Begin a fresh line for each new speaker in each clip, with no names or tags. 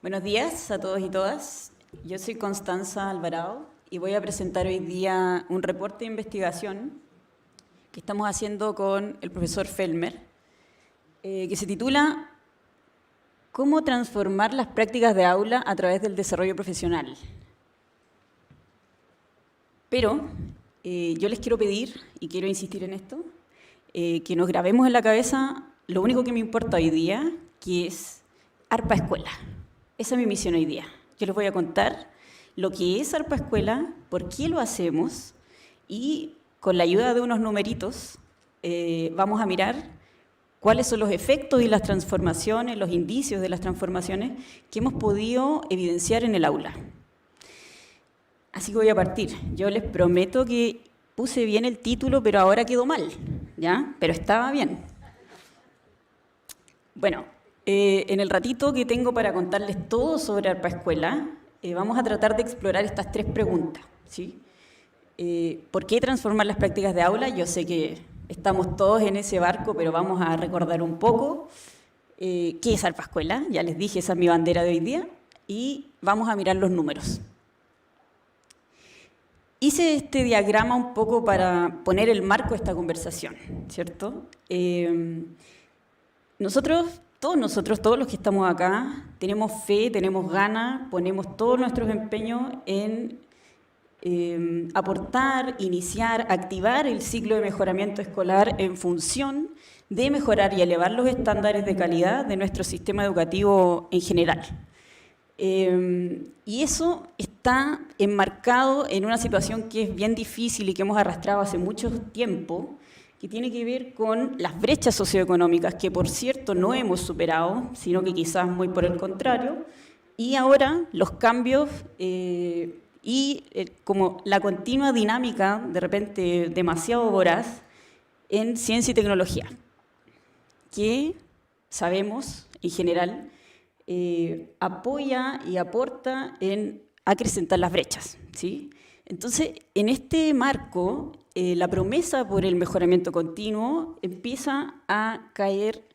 Buenos días a todos y todas. Yo soy Constanza Alvarado y voy a presentar hoy día un reporte de investigación que estamos haciendo con el profesor Felmer, que se titula ¿Cómo transformar las prácticas de aula a través del desarrollo profesional? Pero yo les quiero pedir, y quiero insistir en esto, que nos grabemos en la cabeza lo único que me importa hoy día, que es ARPA Escuela. Esa es mi misión hoy día. Yo les voy a contar lo que es ARPA Escuela, por qué lo hacemos y con la ayuda de unos numeritos vamos a mirar cuáles son los efectos y las transformaciones, los indicios de las transformaciones que hemos podido evidenciar en el aula. Así que voy a partir. Yo les prometo que puse bien el título, pero ahora quedó mal, ¿ya? Pero estaba bien. Bueno, en el ratito que tengo para contarles todo sobre ARPA Escuela, vamos a tratar de explorar estas tres preguntas, ¿sí? ¿Por qué transformar las prácticas de aula? Yo sé que estamos todos en ese barco, pero vamos a recordar un poco qué es ARPA Escuela. Ya les dije, esa es mi bandera de hoy día. Y vamos a mirar los números. Hice este diagrama un poco para poner el marco de esta conversación, ¿cierto? Todos los que estamos acá, tenemos fe, tenemos ganas, ponemos todos nuestros empeños en aportar, iniciar, activar el ciclo de mejoramiento escolar en función de mejorar y elevar los estándares de calidad de nuestro sistema educativo en general. Y eso está enmarcado en una situación que es bien difícil y que hemos arrastrado hace mucho tiempo, que tiene que ver con las brechas socioeconómicas, que por cierto no hemos superado, sino que quizás muy por el contrario, y ahora los cambios como la continua dinámica, de repente demasiado voraz, en ciencia y tecnología, que sabemos en general apoya y aporta en acrecentar las brechas, ¿sí? Entonces, en este marco, la promesa por el mejoramiento continuo empieza a caer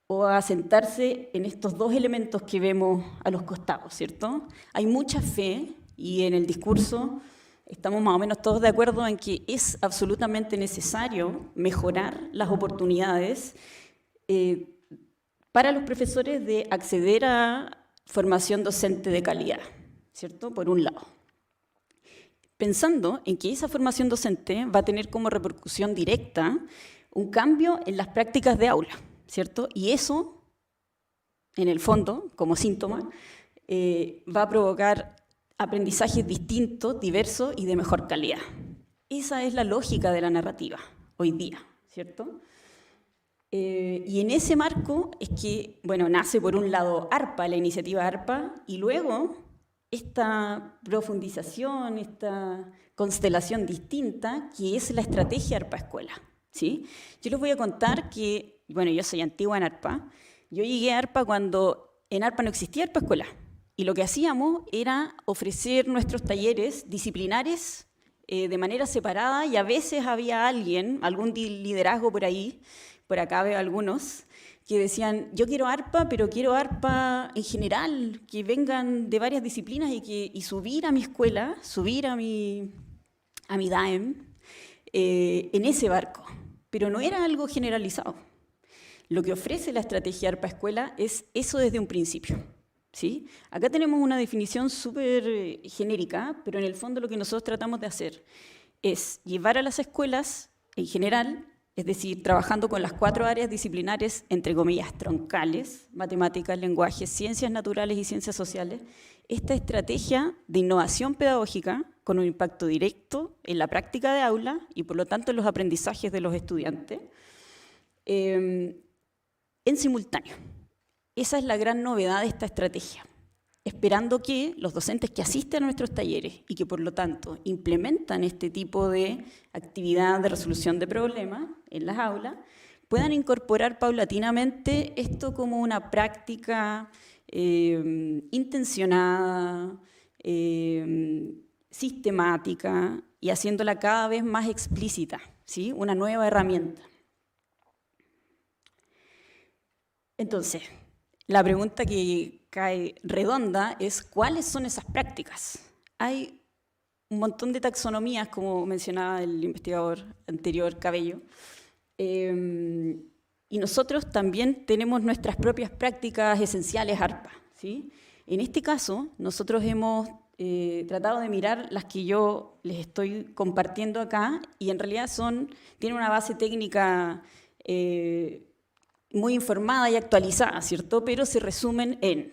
o a asentarse en estos dos elementos que vemos a los costados, ¿cierto? Hay mucha fe y en el discurso estamos más o menos todos de acuerdo en que es absolutamente necesario mejorar las oportunidades para los profesores de acceder a formación docente de calidad, ¿cierto? Por un lado. Pensando en que esa formación docente va a tener como repercusión directa un cambio en las prácticas de aula, ¿cierto? Y eso, en el fondo, como síntoma, va a provocar aprendizajes distintos, diversos y de mejor calidad. Esa es la lógica de la narrativa hoy día, ¿cierto? Y en ese marco es que, bueno, nace por un lado ARPA, la iniciativa ARPA, y luego esta profundización, esta constelación distinta, que es la estrategia ARPA Escuela, ¿sí? Yo les voy a contar que, bueno, yo soy antigua en ARPA, yo llegué a ARPA cuando en ARPA no existía ARPA Escuela, y lo que hacíamos era ofrecer nuestros talleres disciplinares de manera separada, y a veces había alguien, algún liderazgo por ahí, por acá veo algunos, que decían, yo quiero ARPA, pero quiero ARPA en general, que vengan de varias disciplinas y subir a mi escuela, subir a mi DAEM, en ese barco. Pero no era algo generalizado. Lo que ofrece la estrategia ARPA Escuela es eso desde un principio, ¿sí? Acá tenemos una definición súper genérica, pero en el fondo lo que nosotros tratamos de hacer es llevar a las escuelas, en general, es decir, trabajando con las 4 áreas disciplinares, entre comillas, troncales, matemáticas, lenguaje, ciencias naturales y ciencias sociales, esta estrategia de innovación pedagógica con un impacto directo en la práctica de aula y por lo tanto en los aprendizajes de los estudiantes, en simultáneo. Esa es la gran novedad de esta estrategia, esperando que los docentes que asisten a nuestros talleres y que por lo tanto implementan este tipo de actividad de resolución de problemas en las aulas, puedan incorporar paulatinamente esto como una práctica intencionada, sistemática y haciéndola cada vez más explícita, ¿sí? Una nueva herramienta. Entonces, la pregunta que cae redonda es ¿cuáles son esas prácticas? Hay un montón de taxonomías, como mencionaba el investigador anterior, Cabello, y nosotros también tenemos nuestras propias prácticas esenciales ARPA, ¿sí? En este caso, nosotros hemos tratado de mirar las que yo les estoy compartiendo acá, y en realidad tienen una base técnica muy informada y actualizada, ¿cierto? Pero se resumen en,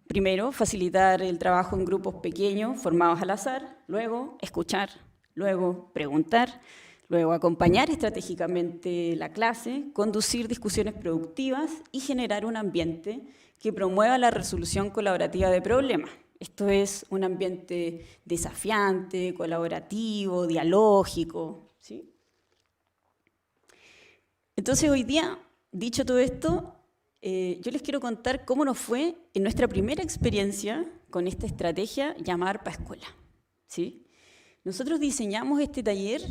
primero, facilitar el trabajo en grupos pequeños formados al azar, luego escuchar, luego preguntar, luego acompañar estratégicamente la clase, conducir discusiones productivas y generar un ambiente que promueva la resolución colaborativa de problemas. Esto es un ambiente desafiante, colaborativo, dialógico, ¿sí? Entonces hoy día, dicho todo esto, yo les quiero contar cómo nos fue en nuestra primera experiencia con esta estrategia llamada ARPA Escuela, ¿sí? Nosotros diseñamos este taller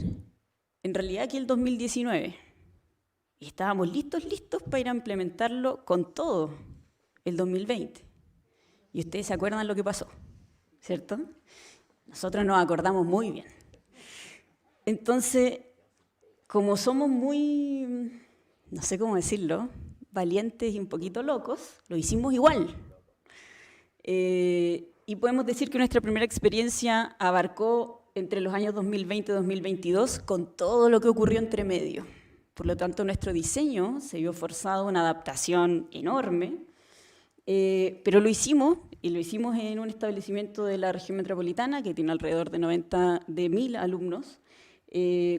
en realidad aquí el 2019 y estábamos listos para ir a implementarlo con todo el 2020. Y ustedes se acuerdan lo que pasó, ¿cierto? Nosotros nos acordamos muy bien. Entonces, como somos muy, no sé cómo decirlo, valientes y un poquito locos, lo hicimos igual. Y podemos decir que nuestra primera experiencia abarcó entre los años 2020 y 2022 con todo lo que ocurrió entre medio. Por lo tanto, nuestro diseño se vio forzado a una adaptación enorme, pero lo hicimos, y lo hicimos en un establecimiento de la región metropolitana que tiene alrededor de 1.000 alumnos,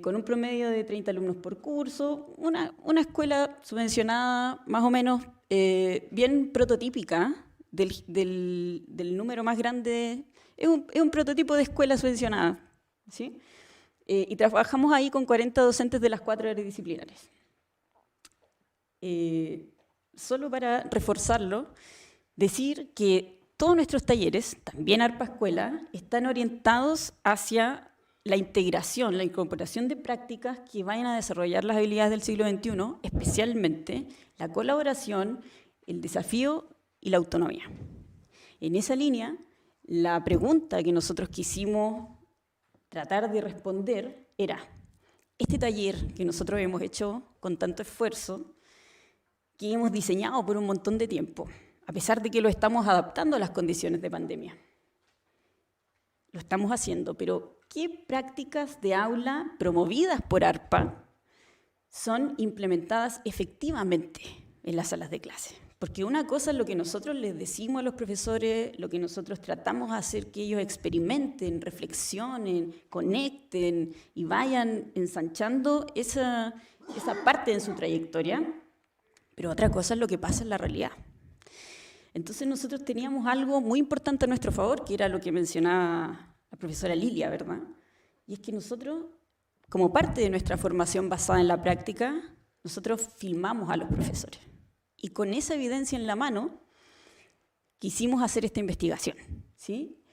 con un promedio de 30 alumnos por curso, una escuela subvencionada más o menos bien prototípica del número más grande, es un prototipo de escuela subvencionada, ¿sí? Y trabajamos ahí con 40 docentes de las 4 áreas disciplinarias. Solo para reforzarlo, decir que todos nuestros talleres, también ARPA Escuela, están orientados hacia la integración, la incorporación de prácticas que vayan a desarrollar las habilidades del siglo XXI, especialmente la colaboración, el desafío y la autonomía. En esa línea, la pregunta que nosotros quisimos tratar de responder era, este taller que nosotros hemos hecho con tanto esfuerzo, que hemos diseñado por un montón de tiempo, a pesar de que lo estamos adaptando a las condiciones de pandemia. Lo estamos haciendo, pero ¿qué prácticas de aula promovidas por ARPA son implementadas efectivamente en las salas de clase? Porque una cosa es lo que nosotros les decimos a los profesores, lo que nosotros tratamos de hacer que ellos experimenten, reflexionen, conecten y vayan ensanchando esa parte de su trayectoria, pero otra cosa es lo que pasa en la realidad. Entonces nosotros teníamos algo muy importante a nuestro favor, que era lo que mencionaba la profesora Lilia, ¿verdad? Y es que nosotros, como parte de nuestra formación basada en la práctica, nosotros filmamos a los profesores. Y con esa evidencia en la mano, quisimos hacer esta investigación, ¿sí?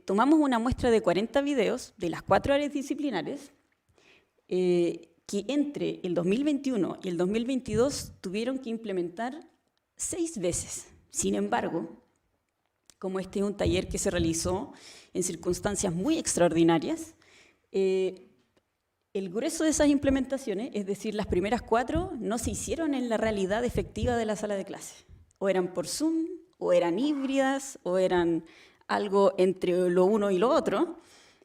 Tomamos una muestra de 40 videos de las 4 áreas disciplinares que entre el 2021 y el 2022 tuvieron que implementar 6 veces. Sin embargo, como este es un taller que se realizó en circunstancias muy extraordinarias, el grueso de esas implementaciones, es decir, las primeras 4, no se hicieron en la realidad efectiva de la sala de clase. O eran por Zoom, o eran híbridas, o eran algo entre lo uno y lo otro.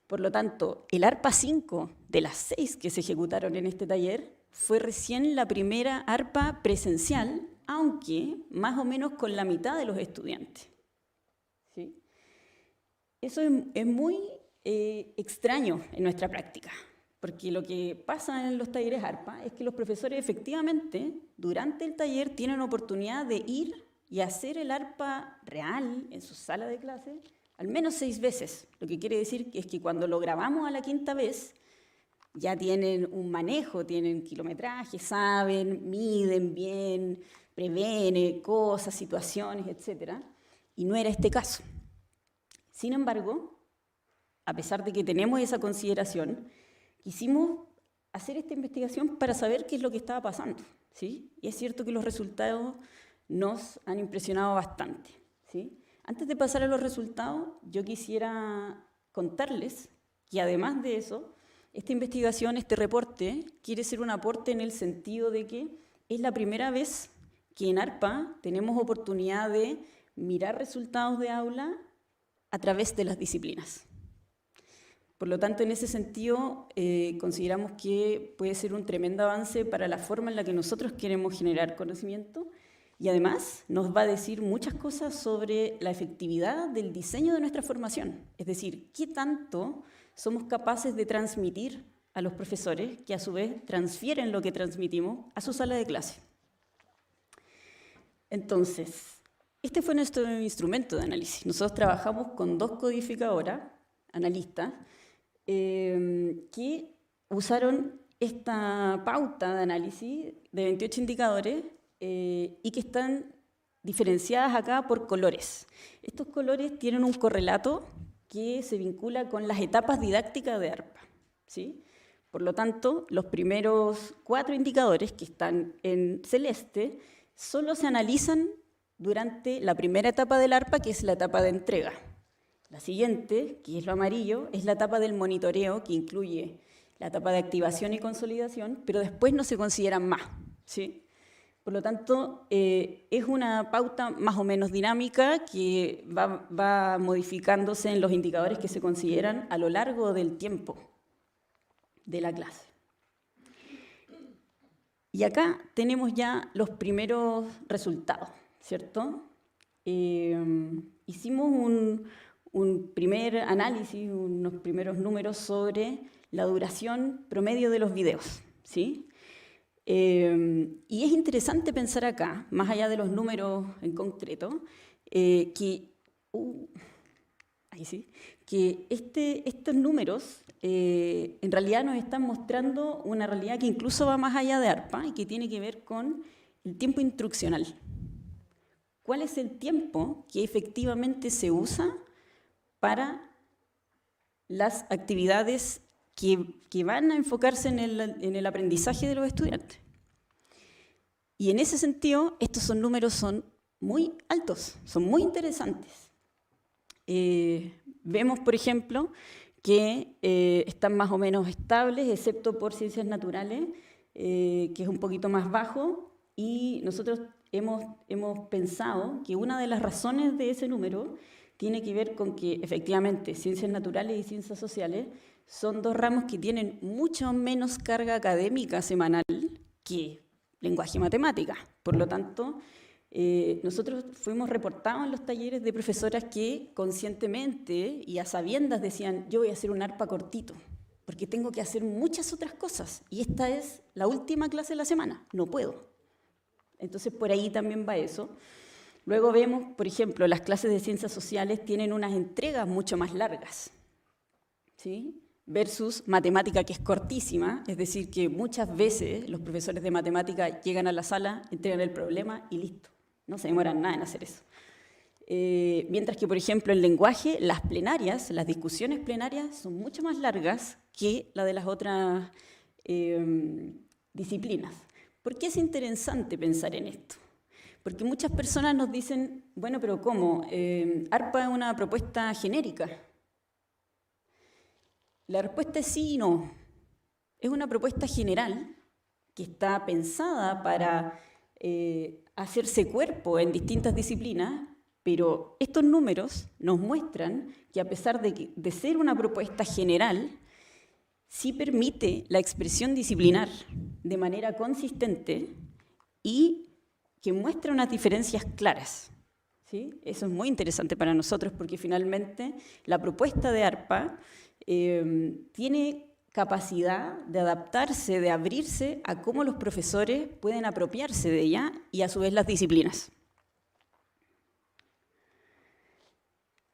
Por lo tanto, el ARPA 5 de las 6 que se ejecutaron en este taller fue recién la primera ARPA presencial, aunque más o menos con la mitad de los estudiantes. ¿Sí? Eso es muy extraño en nuestra práctica, porque lo que pasa en los talleres ARPA es que los profesores efectivamente durante el taller tienen oportunidad de ir y hacer el ARPA real en su sala de clase al menos 6 veces, lo que quiere decir que es que cuando lo grabamos a la 5ª vez, ya tienen un manejo, tienen kilometraje, saben, miden bien, prevén cosas, situaciones, etc. Y no era este caso. Sin embargo, a pesar de que tenemos esa consideración, quisimos hacer esta investigación para saber qué es lo que estaba pasando, ¿sí? Y es cierto que los resultados nos han impresionado bastante, ¿sí? Antes de pasar a los resultados, yo quisiera contarles que además de eso, esta investigación, este reporte, quiere ser un aporte en el sentido de que es la primera vez que en ARPA tenemos oportunidad de mirar resultados de aula a través de las disciplinas. Por lo tanto, en ese sentido, consideramos que puede ser un tremendo avance para la forma en la que nosotros queremos generar conocimiento y además nos va a decir muchas cosas sobre la efectividad del diseño de nuestra formación. Es decir, qué tanto somos capaces de transmitir a los profesores que a su vez transfieren lo que transmitimos a su sala de clase. Entonces, este fue nuestro instrumento de análisis. Nosotros trabajamos con 2 codificadoras, analistas, que usaron esta pauta de análisis de 28 indicadores y que están diferenciadas acá por colores. Estos colores tienen un correlato que se vincula con las etapas didácticas de ARPA, ¿sí? Por lo tanto, los primeros 4 indicadores que están en celeste solo se analizan durante la primera etapa del ARPA, que es la etapa de entrega. La siguiente, que es lo amarillo, es la etapa del monitoreo, que incluye la etapa de activación y consolidación, pero después no se consideran más, ¿sí? Por lo tanto, es una pauta más o menos dinámica que va modificándose en los indicadores que se consideran a lo largo del tiempo de la clase. Y acá tenemos ya los primeros resultados, ¿cierto? Hicimos un primer análisis, unos primeros números sobre la duración promedio de los videos, ¿sí? Y es interesante pensar acá, más allá de los números en concreto, que estos números en realidad nos están mostrando una realidad que incluso va más allá de ARPA y que tiene que ver con el tiempo instruccional. ¿Cuál es el tiempo que efectivamente se usa para las actividades que van a enfocarse en el aprendizaje de los estudiantes? Y en ese sentido, estos números son muy altos, son muy interesantes. Vemos, por ejemplo, que están más o menos estables, excepto por ciencias naturales, que es un poquito más bajo, y nosotros hemos pensado que una de las razones de ese número tiene que ver con que, efectivamente, ciencias naturales y ciencias sociales son 2 ramos que tienen mucho menos carga académica semanal que lenguaje y matemática. Por lo tanto, nosotros fuimos reportados en los talleres de profesoras que conscientemente y a sabiendas decían, yo voy a hacer un ARPA cortito, porque tengo que hacer muchas otras cosas, y esta es la última clase de la semana, no puedo. Entonces, por ahí también va eso. Luego vemos, por ejemplo, las clases de ciencias sociales tienen unas entregas mucho más largas, ¿sí? Versus matemática, que es cortísima, es decir, que muchas veces los profesores de matemática llegan a la sala, entregan el problema y listo. No se demoran nada en hacer eso. Mientras que, por ejemplo, en lenguaje, las plenarias, las discusiones plenarias son mucho más largas que la de las otras disciplinas. ¿Por qué es interesante pensar en esto? Porque muchas personas nos dicen, bueno, pero ¿cómo? ARPA es una propuesta genérica. La respuesta es sí y no. Es una propuesta general que está pensada para hacerse cuerpo en distintas disciplinas, pero estos números nos muestran que a pesar de ser una propuesta general, sí permite la expresión disciplinar de manera consistente y que muestra unas diferencias claras, ¿sí? Eso es muy interesante para nosotros porque finalmente la propuesta de ARPA tiene capacidad de adaptarse, de abrirse a cómo los profesores pueden apropiarse de ella y a su vez las disciplinas.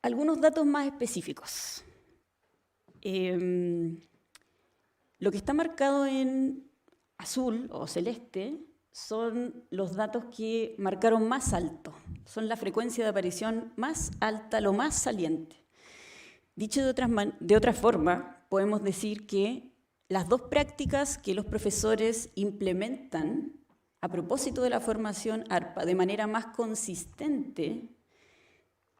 Algunos datos más específicos. Lo que está marcado en azul o celeste son los datos que marcaron más alto, son la frecuencia de aparición más alta, lo más saliente. Dicho de otra forma, podemos decir que las dos prácticas que los profesores implementan a propósito de la formación ARPA de manera más consistente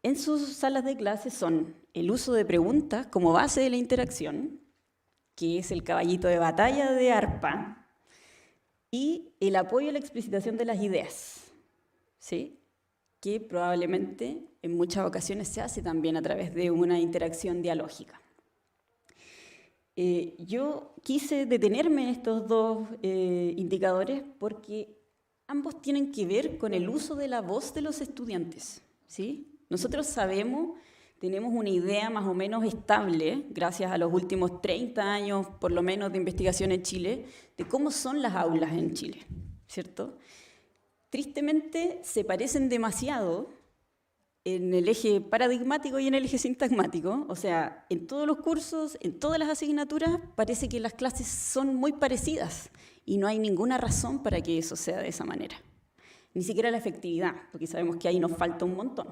en sus salas de clase son el uso de preguntas como base de la interacción, que es el caballito de batalla de ARPA, y el apoyo a la explicitación de las ideas, ¿sí? Que probablemente en muchas ocasiones se hace también a través de una interacción dialógica. Yo quise detenerme en estos dos indicadores porque ambos tienen que ver con el uso de la voz de los estudiantes, ¿sí? Nosotros sabemos, tenemos una idea más o menos estable, gracias a los últimos 30 años, por lo menos, de investigación en Chile, de cómo son las aulas en Chile, ¿cierto? Tristemente, se parecen demasiado en el eje paradigmático y en el eje sintagmático, o sea, en todos los cursos, en todas las asignaturas, parece que las clases son muy parecidas y no hay ninguna razón para que eso sea de esa manera. Ni siquiera la efectividad, porque sabemos que ahí nos falta un montón.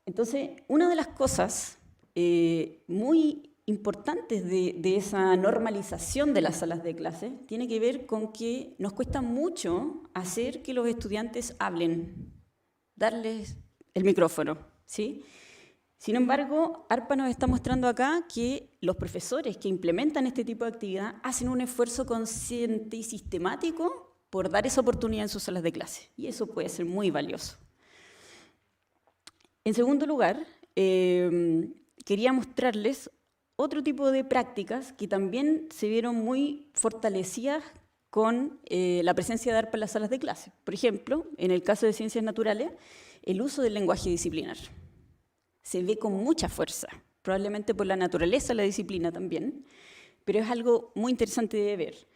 Entonces, una de las cosas muy importantes de esa normalización de las salas de clase tiene que ver con que nos cuesta mucho hacer que los estudiantes hablen, darles el micrófono, ¿sí? Sin embargo, ARPA nos está mostrando acá que los profesores que implementan este tipo de actividad hacen un esfuerzo consciente y sistemático por dar esa oportunidad en sus salas de clase, y eso puede ser muy valioso. En segundo lugar, quería mostrarles otro tipo de prácticas que también se vieron muy fortalecidas con la presencia de ARPA en las salas de clase. Por ejemplo, en el caso de ciencias naturales, el uso del lenguaje disciplinar se ve con mucha fuerza, probablemente por la naturaleza de la disciplina también, pero es algo muy interesante de ver.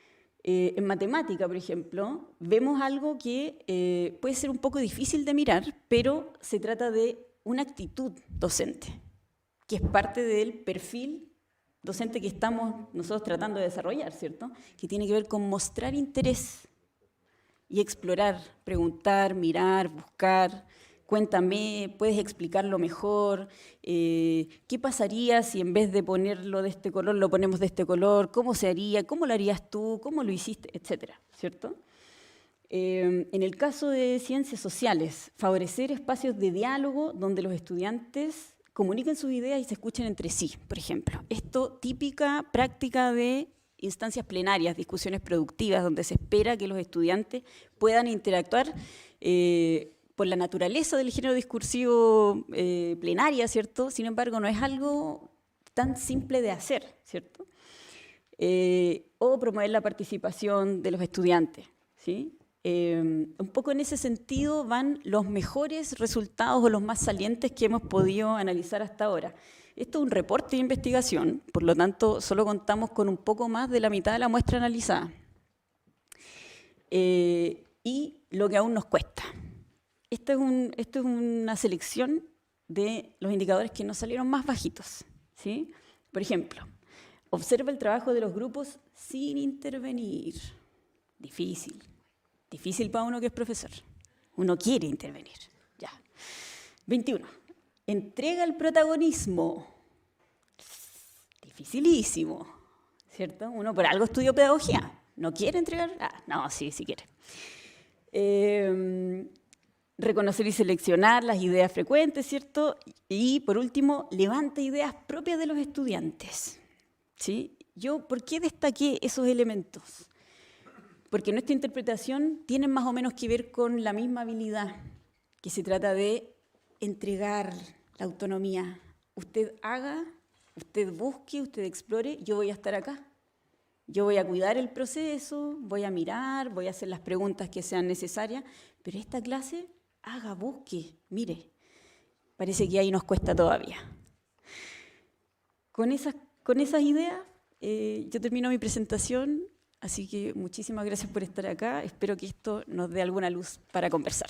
En matemática, por ejemplo, vemos algo que puede ser un poco difícil de mirar, pero se trata de una actitud docente, que es parte del perfil docente que estamos nosotros tratando de desarrollar, ¿cierto? Que tiene que ver con mostrar interés y explorar, preguntar, mirar, buscar. Cuéntame, puedes explicarlo mejor, ¿qué pasaría si en vez de ponerlo de este color lo ponemos de este color? ¿Cómo se haría? ¿Cómo lo harías tú? ¿Cómo lo hiciste? Etcétera, ¿cierto? En el caso de ciencias sociales, favorecer espacios de diálogo donde los estudiantes comuniquen sus ideas y se escuchen entre sí, por ejemplo. Esto típica práctica de instancias plenarias, discusiones productivas, donde se espera que los estudiantes puedan interactuar por la naturaleza del género discursivo plenaria, ¿cierto? Sin embargo, no es algo tan simple de hacer, ¿cierto? O promover la participación de los estudiantes, ¿sí? Un poco en ese sentido van los mejores resultados o los más salientes que hemos podido analizar hasta ahora. Esto es un reporte de investigación, por lo tanto, solo contamos con un poco más de la mitad de la muestra analizada. Y lo que aún nos cuesta. Esto es una selección de los indicadores que nos salieron más bajitos, ¿sí? Por ejemplo, observa el trabajo de los grupos sin intervenir. Difícil. Difícil para uno que es profesor. Uno quiere intervenir. Ya. 21. Entrega el protagonismo. Dificilísimo, ¿cierto? Uno por algo estudió pedagogía. ¿No quiere entregar? Ah, no, sí quiere. Reconocer y seleccionar las ideas frecuentes, ¿cierto? Y, por último, levanta ideas propias de los estudiantes, ¿sí? Yo, ¿por qué destaqué esos elementos? Porque nuestra interpretación tiene más o menos que ver con la misma habilidad, que se trata de entregar la autonomía. Usted haga, usted busque, usted explore, yo voy a estar acá. Yo voy a cuidar el proceso, voy a mirar, voy a hacer las preguntas que sean necesarias, pero esta clase, haga, busque, mire. Parece que ahí nos cuesta todavía. Con esas ideas, yo termino mi presentación. Así que muchísimas gracias por estar acá. Espero que esto nos dé alguna luz para conversar.